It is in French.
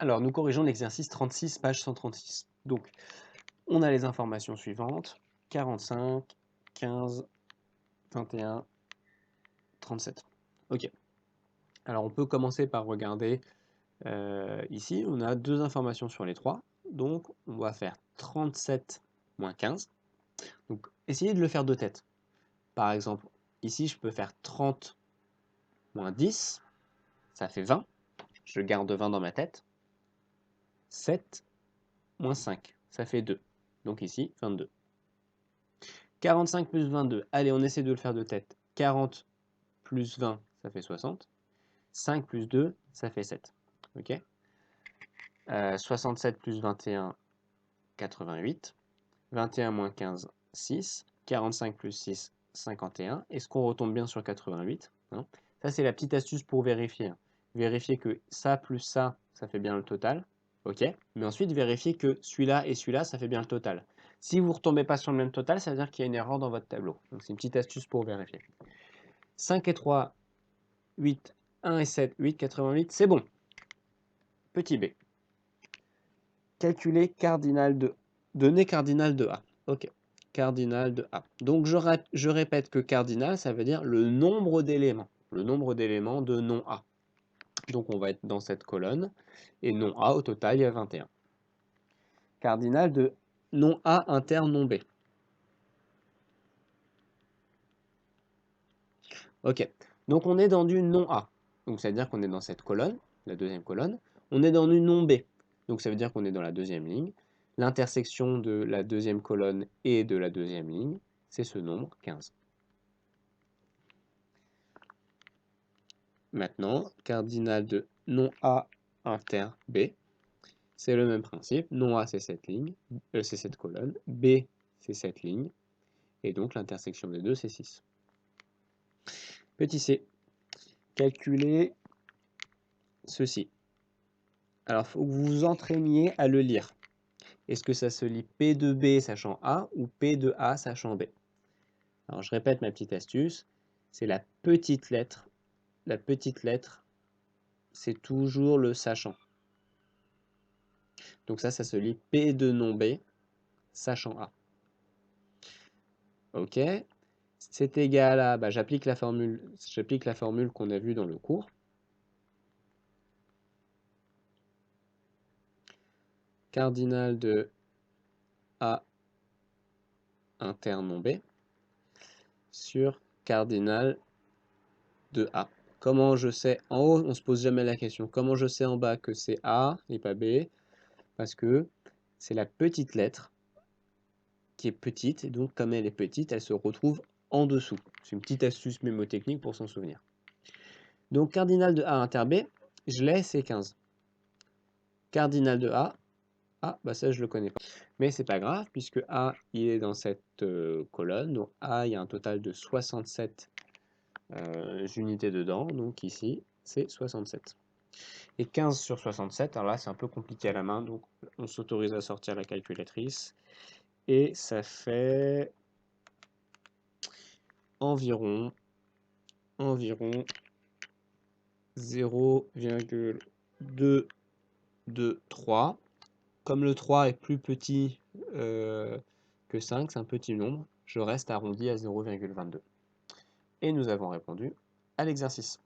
Alors, nous corrigeons l'exercice 36, page 136. Donc, on a les informations suivantes. 45, 15, 21, 37. Ok. Alors, on peut commencer par regarder ici. On a deux informations sur les trois. Donc, on va faire 37 moins 15. Donc, essayez de le faire de tête. Par exemple, ici, je peux faire 30 moins 10. Ça fait 20. Je garde 20 dans ma tête. 7 moins 5. Ça fait 2. Donc ici, 22. 45 plus 22. Allez, on essaie de le faire de tête. 40 plus 20, ça fait 60. 5 plus 2, ça fait 7. Ok. 67 plus 21, 88. 21 moins 15, 6. 45 plus 6, 51. Est-ce qu'on retombe bien sur 88, hein? Ça, c'est la petite astuce pour vérifier. Vérifier que ça plus ça fait bien le total. Ok. Mais ensuite, vérifier que celui-là et celui-là, ça fait bien le total. Si vous ne retombez pas sur le même total, ça veut dire qu'il y a une erreur dans votre tableau. Donc, c'est une petite astuce pour vérifier. 5 et 3, 8, 1 et 7, 8, 88, c'est bon. Petit b. Calculer cardinal de... Donner cardinal de A. Ok. Cardinal de A. Donc, je répète que cardinal, ça veut dire le nombre d'éléments. Le nombre d'éléments de non A. Donc, on va être dans cette colonne. Et non A, au total, il y a 21. Cardinal de non A inter non B. Ok. Donc, on est dans du non A. Donc, ça veut dire qu'on est dans cette colonne, la deuxième colonne. On est dans du non B. Donc, ça veut dire qu'on est dans la deuxième ligne. L'intersection de la deuxième colonne et de la deuxième ligne, c'est ce nombre, 15. Maintenant, cardinal de non A inter B, c'est le même principe. Non A, c'est cette ligne, c'est cette colonne. B, c'est cette ligne. Et donc, l'intersection des deux, c'est 6. Petit c, calculez ceci. Alors, il faut que vous vous entraîniez à le lire. Est-ce que ça se lit P de B sachant A ou P de A sachant B? Alors, je répète ma petite astuce. C'est la petite lettre. La petite lettre, c'est toujours le sachant. Donc ça se lit P de non B sachant A. Ok. C'est égal à, bah, j'applique la formule qu'on a vue dans le cours. Cardinal de A inter non B sur cardinal de A. Comment je sais, en haut, on se pose jamais la question, comment je sais en bas que c'est A et pas B? Parce que c'est la petite lettre qui est petite, et donc comme elle est petite, elle se retrouve en dessous. C'est une petite astuce mémotechnique pour s'en souvenir. Donc cardinal de A inter B, je l'ai, c'est 15. Cardinal de A, bah ça je le connais pas. Mais c'est pas grave, puisque A, il est dans cette colonne, donc A, il y a un total de 67 unités dedans, donc ici, c'est 67. Et 15 sur 67, alors là c'est un peu compliqué à la main, donc on s'autorise à sortir la calculatrice. Et ça fait environ 0,223. Comme le 3 est plus petit que 5, c'est un petit nombre, je reste arrondi à 0,22. Et nous avons répondu à l'exercice.